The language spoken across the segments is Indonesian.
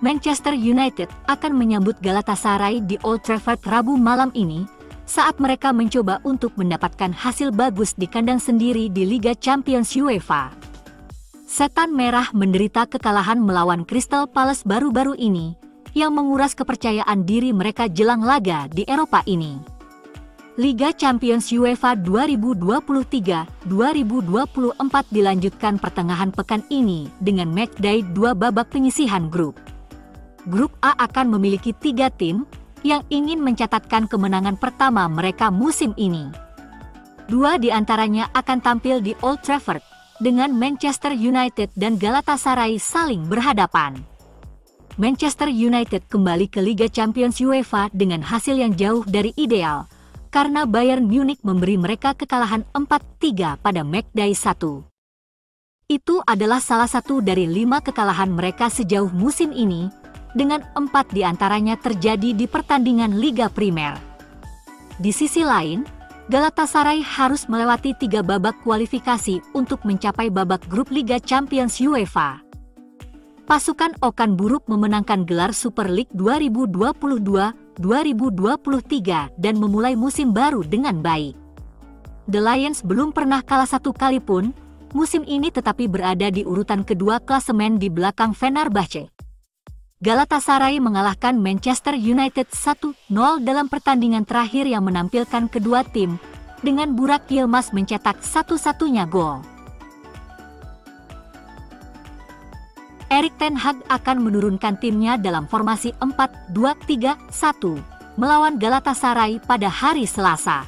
Manchester United akan menyambut Galatasaray di Old Trafford Rabu malam ini saat mereka mencoba untuk mendapatkan hasil bagus di kandang sendiri di Liga Champions UEFA. Setan Merah menderita kekalahan melawan Crystal Palace baru-baru ini yang menguras kepercayaan diri mereka jelang laga di Eropa ini. Liga Champions UEFA 2023-2024 dilanjutkan pertengahan pekan ini dengan matchday 2 babak penyisihan grup. Grup A akan memiliki 3 tim yang ingin mencatatkan kemenangan pertama mereka musim ini. 2 di antaranya akan tampil di Old Trafford dengan Manchester United dan Galatasaray saling berhadapan. Manchester United kembali ke Liga Champions UEFA dengan hasil yang jauh dari ideal karena Bayern Munich memberi mereka kekalahan 4-3 pada matchday 1. Itu adalah salah satu dari 5 kekalahan mereka sejauh musim ini, dengan 4 diantaranya terjadi di pertandingan Liga Primer. Di sisi lain, Galatasaray harus melewati 3 babak kualifikasi untuk mencapai babak grup Liga Champions UEFA. Pasukan Okan Buruk memenangkan gelar Super League 2022-2023 dan memulai musim baru dengan baik. The Lions belum pernah kalah 1 kali pun musim ini, tetapi berada di urutan kedua klasemen di belakang Fenerbahce. Galatasaray mengalahkan Manchester United 1-0 dalam pertandingan terakhir yang menampilkan kedua tim, dengan Burak Yilmaz mencetak satu-satunya gol. Erik ten Hag akan menurunkan timnya dalam formasi 4-2-3-1 melawan Galatasaray pada hari Selasa.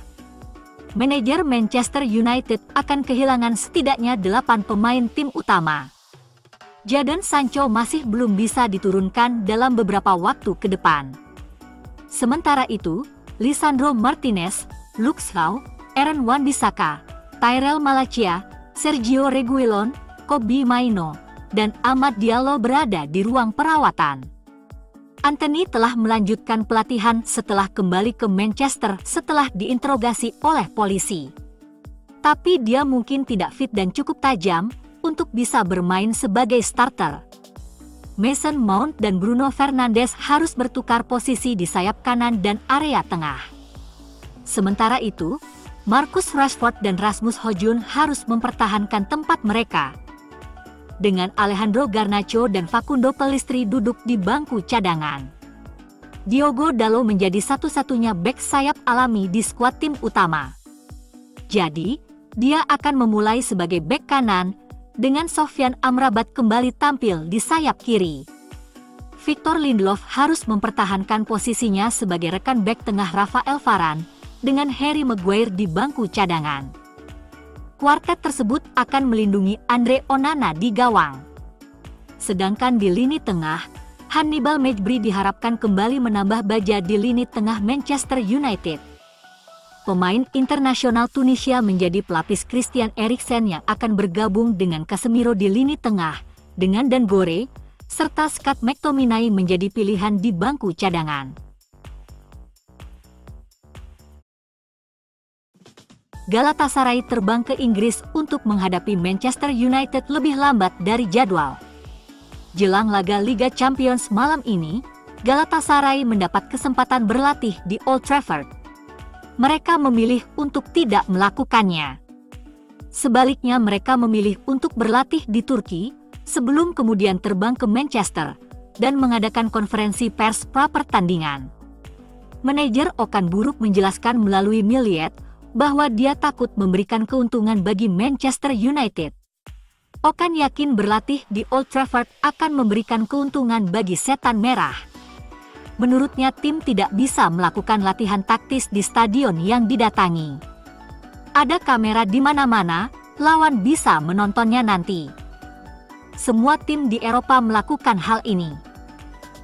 Manajer Manchester United akan kehilangan setidaknya 8 pemain tim utama. Jadon Sancho masih belum bisa diturunkan dalam beberapa waktu ke depan. Sementara itu, Lisandro Martinez, Luke Shaw, Aaron Wan-Bissaka, Tyrell Malacia, Sergio Reguilon, Kobbie Mainoo, dan Amad Diallo berada di ruang perawatan. Antony telah melanjutkan pelatihan setelah kembali ke Manchester setelah diinterogasi oleh polisi. Tapi dia mungkin tidak fit dan cukup tajam untuk bisa bermain sebagai starter. Mason Mount dan Bruno Fernandes harus bertukar posisi di sayap kanan dan area tengah. Sementara itu, Marcus Rashford dan Rasmus Højlund harus mempertahankan tempat mereka, dengan Alejandro Garnacho dan Facundo Pellistri duduk di bangku cadangan. Diogo Dalot menjadi satu-satunya bek sayap alami di skuad tim utama. Jadi, dia akan memulai sebagai bek kanan, dengan Sofyan Amrabat kembali tampil di sayap kiri. Victor Lindelof harus mempertahankan posisinya sebagai rekan bek tengah Rafael Varane, dengan Harry Maguire di bangku cadangan. Kuartet tersebut akan melindungi Andre Onana di gawang. Sedangkan di lini tengah, Hannibal Mejbri diharapkan kembali menambah baja di lini tengah Manchester United. Pemain internasional Tunisia menjadi pelapis Christian Eriksen yang akan bergabung dengan Casemiro di lini tengah, dengan Dan Gore, serta Scott McTominay menjadi pilihan di bangku cadangan. Galatasaray terbang ke Inggris untuk menghadapi Manchester United lebih lambat dari jadwal. Jelang laga Liga Champions malam ini, Galatasaray mendapat kesempatan berlatih di Old Trafford. Mereka memilih untuk tidak melakukannya. Sebaliknya, mereka memilih untuk berlatih di Turki sebelum kemudian terbang ke Manchester dan mengadakan konferensi pers pra-pertandingan. Manajer Okan Buruk menjelaskan melalui Milliet bahwa dia takut memberikan keuntungan bagi Manchester United. Okan yakin berlatih di Old Trafford akan memberikan keuntungan bagi Setan Merah. Menurutnya, tim tidak bisa melakukan latihan taktis di stadion yang didatangi. Ada kamera di mana-mana, lawan bisa menontonnya nanti. Semua tim di Eropa melakukan hal ini.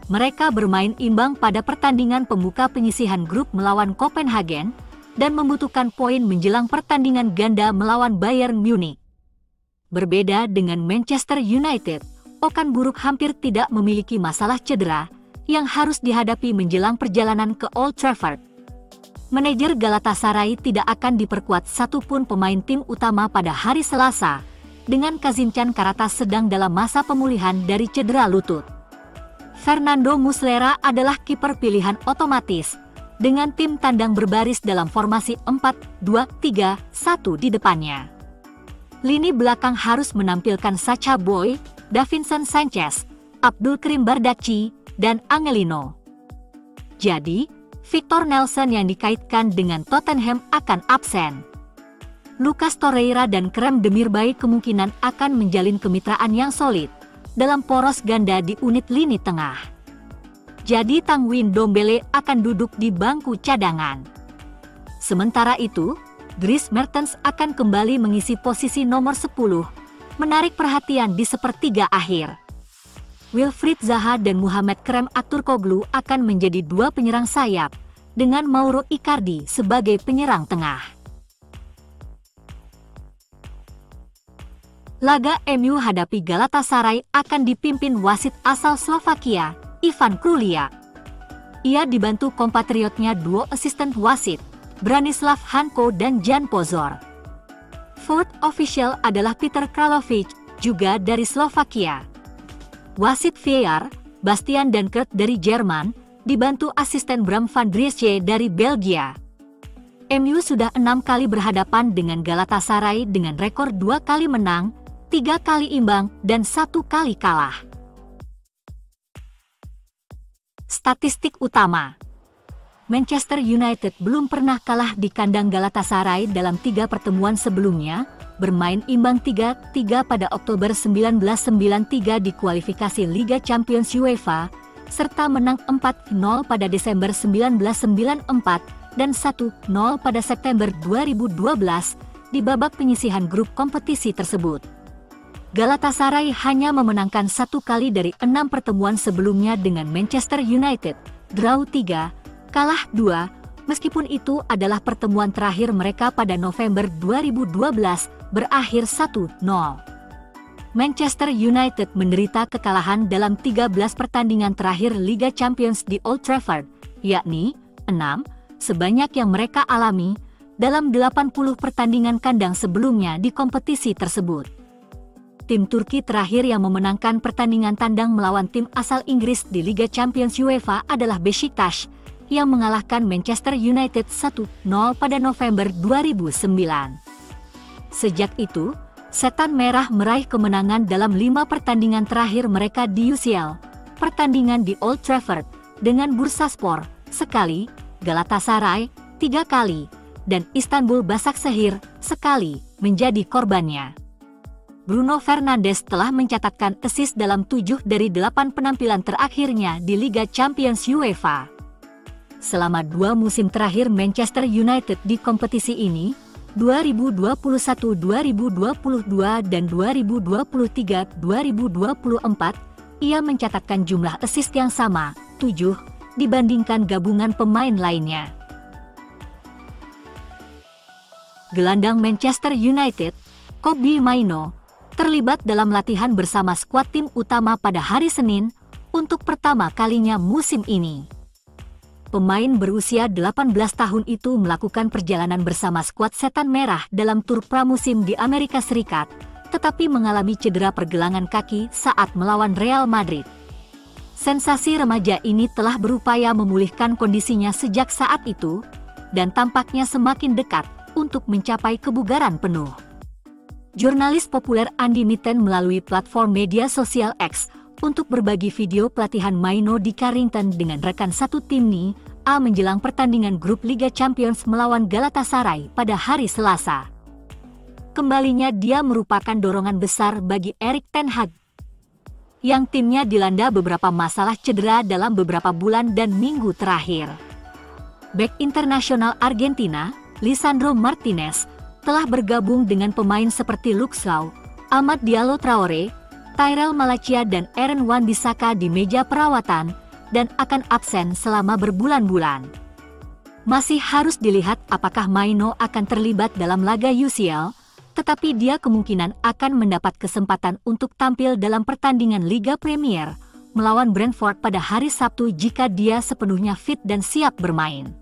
Mereka bermain imbang pada pertandingan pembuka penyisihan grup melawan Copenhagen dan membutuhkan poin menjelang pertandingan ganda melawan Bayern Munich. Berbeda dengan Manchester United, Okan Buruk hampir tidak memiliki masalah cedera yang harus dihadapi menjelang perjalanan ke Old Trafford. Manajer Galatasaray tidak akan diperkuat satupun pemain tim utama pada hari Selasa, dengan Kazimcan Karatas sedang dalam masa pemulihan dari cedera lutut. Fernando Muslera adalah kiper pilihan otomatis, dengan tim tandang berbaris dalam formasi 4-2-3-1 di depannya. Lini belakang harus menampilkan Sacha Boey, Davinson Sanchez, Abdulkarim Bardakci, dan Angelino. Jadi, Victor Nelson yang dikaitkan dengan Tottenham akan absen. Lucas Torreira dan Krem Demirbay kemungkinan akan menjalin kemitraan yang solid dalam poros ganda di unit lini tengah. Jadi Tanguy Ndombele akan duduk di bangku cadangan. Sementara itu, Dries Mertens akan kembali mengisi posisi nomor 10, menarik perhatian di sepertiga akhir. Wilfried Zaha dan Muhammad Krem Aktürkoğlu akan menjadi dua penyerang sayap, dengan Mauro Icardi sebagai penyerang tengah. Laga MU hadapi Galatasaray akan dipimpin wasit asal Slovakia, Ivan Krulia. Ia dibantu kompatriotnya duo asisten wasit, Branislav Hanko dan Jan Pozor. Fourth official adalah Peter Kralovic, juga dari Slovakia. Wasit VAR, Bastian Dankert dari Jerman, dibantu asisten Bram van Driesje dari Belgia. MU sudah 6 kali berhadapan dengan Galatasaray dengan rekor 2 kali menang, 3 kali imbang, dan 1 kali kalah. Statistik utama: Manchester United belum pernah kalah di kandang Galatasaray dalam 3 pertemuan sebelumnya, bermain imbang 3-3 pada Oktober 1993 di kualifikasi Liga Champions UEFA, serta menang 4-0 pada Desember 1994 dan 1-0 pada September 2012 di babak penyisihan grup kompetisi tersebut. Galatasaray hanya memenangkan 1 kali dari 6 pertemuan sebelumnya dengan Manchester United, draw 3, kalah 2, meskipun itu adalah pertemuan terakhir mereka pada November 2012, berakhir 1-0. Manchester United menderita kekalahan dalam 13 pertandingan terakhir Liga Champions di Old Trafford, yakni 6, sebanyak yang mereka alami dalam 80 pertandingan kandang sebelumnya di kompetisi tersebut. Tim Turki terakhir yang memenangkan pertandingan tandang melawan tim asal Inggris di Liga Champions UEFA adalah Beşiktaş, yang mengalahkan Manchester United 1-0 pada November 2009. Sejak itu, Setan Merah meraih kemenangan dalam 5 pertandingan terakhir mereka di UCL, pertandingan di Old Trafford, dengan Bursaspor, sekali, Galatasaray, 3 kali, dan Istanbul Başakşehir, sekali, menjadi korbannya. Bruno Fernandes telah mencatatkan assist dalam 7 dari 8 penampilan terakhirnya di Liga Champions UEFA. Selama 2 musim terakhir Manchester United di kompetisi ini, 2021-2022 dan 2023-2024, ia mencatatkan jumlah assist yang sama, 7, dibandingkan gabungan pemain lainnya. Gelandang Manchester United, Kobbie Mainoo, terlibat dalam latihan bersama skuad tim utama pada hari Senin untuk pertama kalinya musim ini. Pemain berusia 18 tahun itu melakukan perjalanan bersama skuad Setan Merah dalam tur pramusim di Amerika Serikat, tetapi mengalami cedera pergelangan kaki saat melawan Real Madrid. Sensasi remaja ini telah berupaya memulihkan kondisinya sejak saat itu, dan tampaknya semakin dekat untuk mencapai kebugaran penuh. Jurnalis populer Andy Mitten melalui platform media sosial X untuk berbagi video pelatihan Mainoo di Carrington dengan rekan satu tim A menjelang pertandingan grup Liga Champions melawan Galatasaray pada hari Selasa. Kembalinya dia merupakan dorongan besar bagi Erik ten Hag, yang timnya dilanda beberapa masalah cedera dalam beberapa bulan dan minggu terakhir. Bek internasional Argentina, Lisandro Martinez, telah bergabung dengan pemain seperti Luke Shaw, Amad Diallo Traore, Tyrell Malacia dan Aaron Wan-Bissaka di meja perawatan, dan akan absen selama berbulan-bulan. Masih harus dilihat apakah Mainoo akan terlibat dalam laga UCL, tetapi dia kemungkinan akan mendapat kesempatan untuk tampil dalam pertandingan Liga Premier melawan Brentford pada hari Sabtu jika dia sepenuhnya fit dan siap bermain.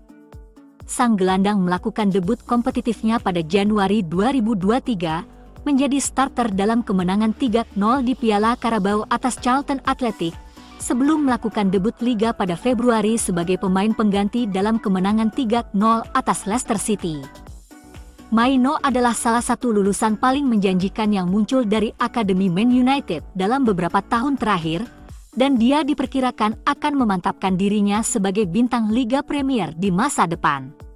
Sang gelandang melakukan debut kompetitifnya pada Januari 2023, menjadi starter dalam kemenangan 3-0 di Piala Carabao atas Charlton Athletic, sebelum melakukan debut Liga pada Februari sebagai pemain pengganti dalam kemenangan 3-0 atas Leicester City. Maino adalah salah satu lulusan paling menjanjikan yang muncul dari Akademi Man United dalam beberapa tahun terakhir, dan dia diperkirakan akan memantapkan dirinya sebagai bintang Liga Premier di masa depan.